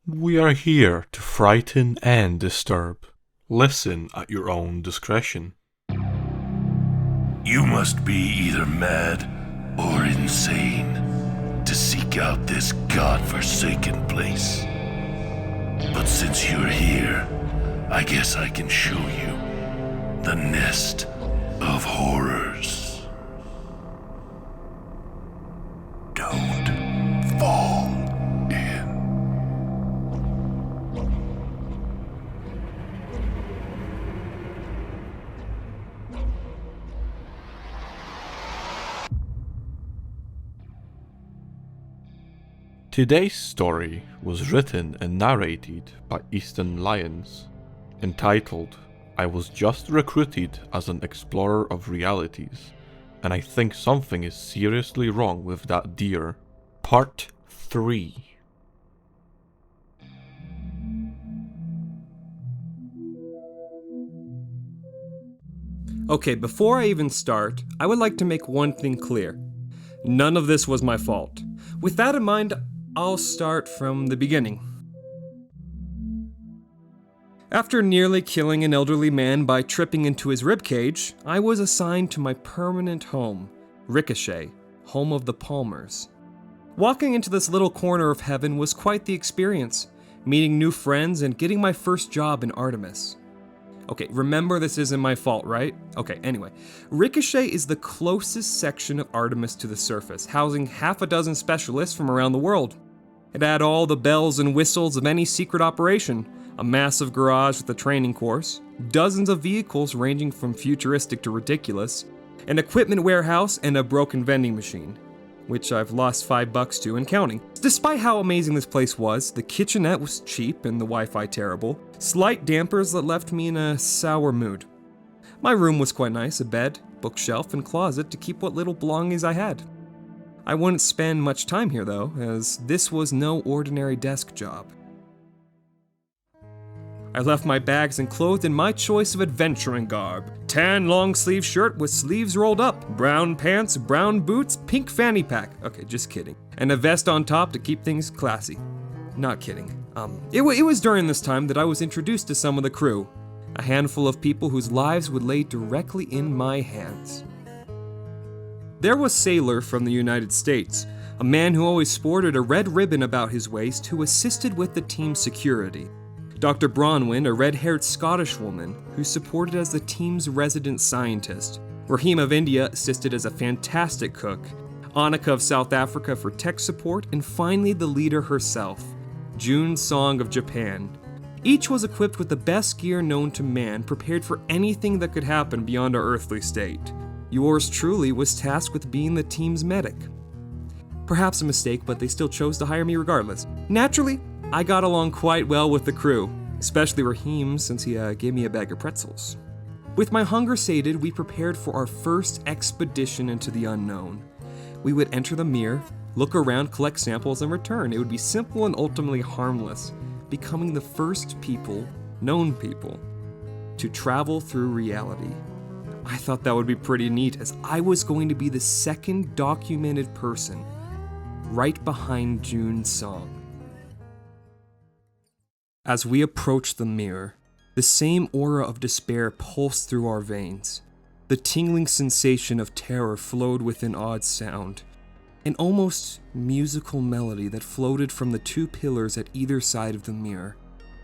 We are here to frighten and disturb. Listen at your own discretion. You must be either mad or insane to seek out this godforsaken place. But since you're here, I guess I can show you the nest of horrors. Don't fall in. Today's story was written and narrated by Easton Lyons, entitled I Was Just Recruited as an Explorer of Realities, and I Think Something is Seriously Wrong with That Deer, Part 3. Okay, before I even start, I would like to make one thing clear. None of this was my fault. With that in mind, I'll start from the beginning. After nearly killing an elderly man by tripping into his ribcage, I was assigned to my permanent home, Ricochet, home of the Palmers. Walking into this little corner of heaven was quite the experience, meeting new friends and getting my first job in Artemis. Okay, remember this isn't my fault, right? Okay, anyway. Ricochet is the closest section of Artemis to the surface, housing half a dozen specialists from around the world. It had all the bells and whistles of any secret operation, a massive garage with a training course, dozens of vehicles ranging from futuristic to ridiculous, an equipment warehouse, and a broken vending machine, which I've lost $5 to and counting. Despite how amazing this place was, the kitchenette was cheap and the Wi-Fi terrible, slight dampers that left me in a sour mood. My room was quite nice, a bed, bookshelf, and closet to keep what little belongings I had. I wouldn't spend much time here though, as this was no ordinary desk job. I left my bags and clothed in my choice of adventuring garb. Tan long-sleeve shirt with sleeves rolled up, brown pants, brown boots, pink fanny pack. Okay, just kidding. And a vest on top to keep things classy. Not kidding. It was during this time that I was introduced to some of the crew. A handful of people whose lives would lay directly in my hands. There was Sailor from the United States, a man who always sported a red ribbon about his waist who assisted with the team's security. Dr. Bronwyn, a red-haired Scottish woman who supported as the team's resident scientist. Rahim of India assisted as a fantastic cook. Annika of South Africa for tech support, and finally the leader herself, June Song of Japan. Each was equipped with the best gear known to man, prepared for anything that could happen beyond our earthly state. Yours truly was tasked with being the team's medic. Perhaps a mistake, but they still chose to hire me regardless. Naturally, I got along quite well with the crew, especially Rahim since he gave me a bag of pretzels. With my hunger sated, we prepared for our first expedition into the unknown. We would enter the mirror, look around, collect samples, and return. It would be simple and ultimately harmless, becoming the first people, known people, to travel through reality. I thought that would be pretty neat, as I was going to be the second documented person, right behind June's Song. As we approached the mirror, the same aura of despair pulsed through our veins. The tingling sensation of terror flowed with an odd sound, an almost musical melody that floated from the two pillars at either side of the mirror.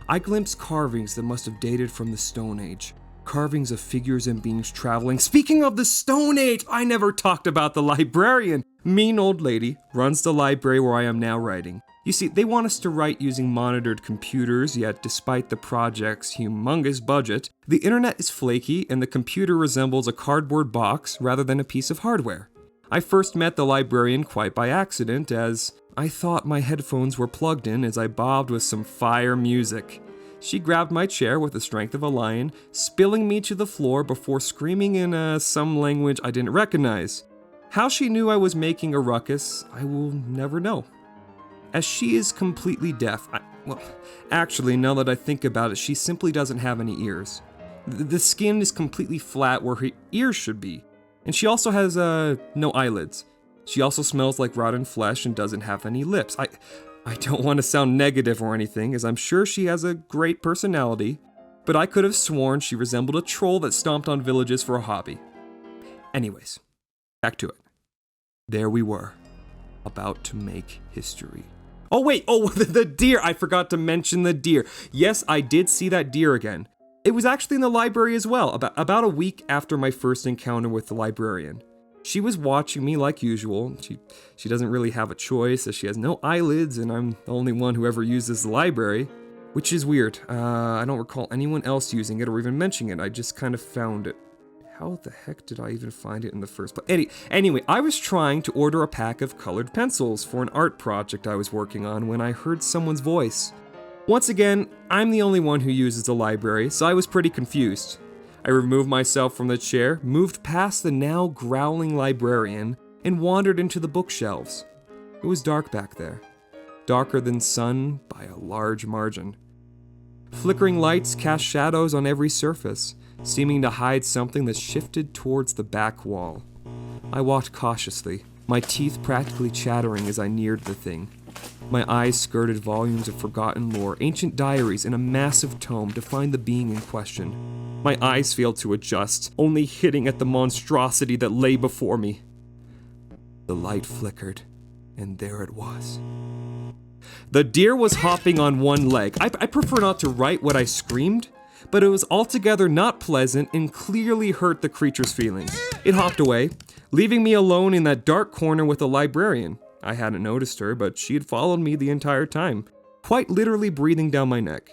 I glimpsed carvings that must have dated from the Stone Age, carvings of figures and beings traveling. Speaking of the Stone Age, I never talked about the librarian. Mean old lady runs the library where I am now writing. You see, they want us to write using monitored computers, yet despite the project's humongous budget, the internet is flaky and the computer resembles a cardboard box rather than a piece of hardware. I first met the librarian quite by accident, as I thought my headphones were plugged in as I bobbed with some fire music. She grabbed my chair with the strength of a lion, spilling me to the floor before screaming in some language I didn't recognize. How she knew I was making a ruckus, I will never know. As she is completely deaf, actually, now that I think about it, she simply doesn't have any ears. The skin is completely flat where her ears should be, and she also has no eyelids. She also smells like rotten flesh and doesn't have any lips. I don't want to sound negative or anything, as I'm sure she has a great personality, but I could have sworn she resembled a troll that stomped on villages for a hobby. Anyways, back to it. There we were, about to make history. Oh wait, the deer! I forgot to mention the deer. Yes, I did see that deer again. It was actually in the library as well, about a week after my first encounter with the librarian. She was watching me like usual. She doesn't really have a choice, as she has no eyelids, and I'm the only one who ever uses the library, which is weird. I don't recall anyone else using it or even mentioning it. I just kind of found it. How the heck did I even find it in the first place? Anyway, I was trying to order a pack of colored pencils for an art project I was working on when I heard someone's voice. Once again, I'm the only one who uses the library, so I was pretty confused. I removed myself from the chair, moved past the now growling librarian, and wandered into the bookshelves. It was dark back there. Darker than sun by a large margin. Flickering lights cast shadows on every surface, seeming to hide something that shifted towards the back wall. I walked cautiously, my teeth practically chattering as I neared the thing. My eyes skirted volumes of forgotten lore, ancient diaries, and a massive tome to find the being in question. My eyes failed to adjust, only hitting at the monstrosity that lay before me. The light flickered, and there it was. The deer was hopping on one leg. I prefer not to write what I screamed, but it was altogether not pleasant and clearly hurt the creature's feelings. It hopped away, leaving me alone in that dark corner with the librarian. I hadn't noticed her, but she had followed me the entire time, quite literally breathing down my neck.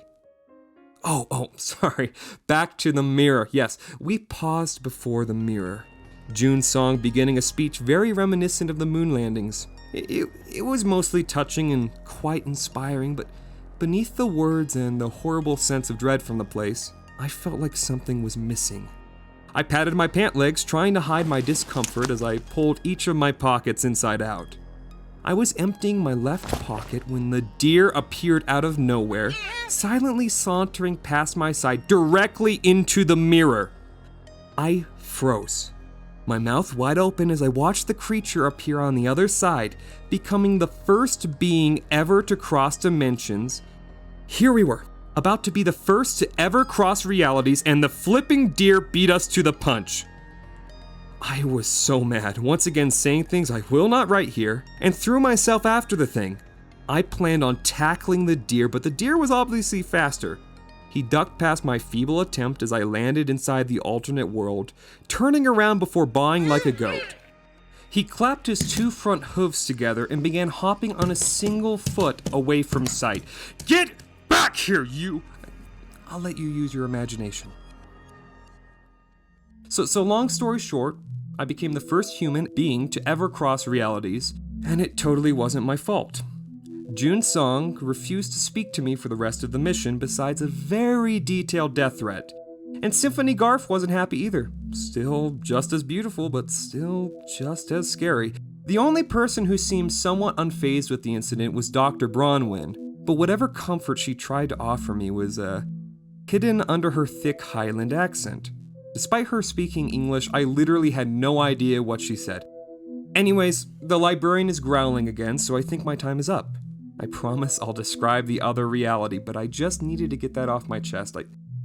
Oh, sorry. Back to the mirror. Yes, we paused before the mirror. June's song beginning a speech very reminiscent of the moon landings. It was mostly touching and quite inspiring, but beneath the words and the horrible sense of dread from the place, I felt like something was missing. I patted my pant legs, trying to hide my discomfort as I pulled each of my pockets inside out. I was emptying my left pocket when the deer appeared out of nowhere, silently sauntering past my side directly into the mirror. I froze, my mouth wide open as I watched the creature appear on the other side, becoming the first being ever to cross dimensions. Here we were, about to be the first to ever cross realities, and the flipping deer beat us to the punch. I was so mad, once again saying things I will not write here, and threw myself after the thing. I planned on tackling the deer, but the deer was obviously faster. He ducked past my feeble attempt as I landed inside the alternate world, turning around before baaing like a goat. He clapped his two front hooves together and began hopping on a single foot away from sight. Get back here, you! I'll let you use your imagination. So long story short, I became the first human being to ever cross realities, and it totally wasn't my fault. June's song refused to speak to me for the rest of the mission, besides a very detailed death threat. And Symphony Garf wasn't happy either. Still just as beautiful, but still just as scary. The only person who seemed somewhat unfazed with the incident was Dr. Bronwyn, but whatever comfort she tried to offer me was hidden under her thick Highland accent. Despite her speaking English, I literally had no idea what she said. Anyways, the librarian is growling again, so I think my time is up. I promise I'll describe the other reality, but I just needed to get that off my chest.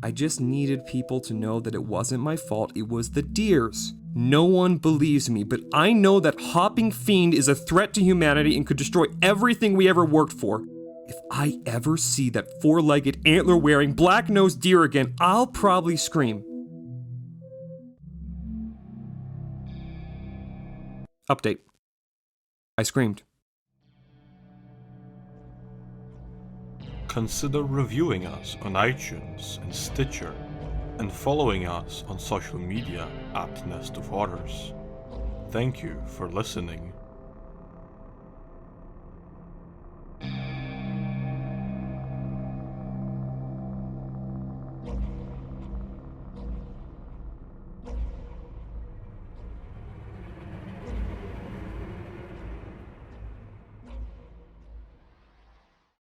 I just needed people to know that it wasn't my fault, it was the deer's. No one believes me, but I know that Hopping Fiend is a threat to humanity and could destroy everything we ever worked for. If I ever see that four-legged, antler-wearing, black-nosed deer again, I'll probably scream. Update. I screamed. Consider reviewing us on iTunes and Stitcher, and following us on social media at Nest of Horrors. Thank you for listening.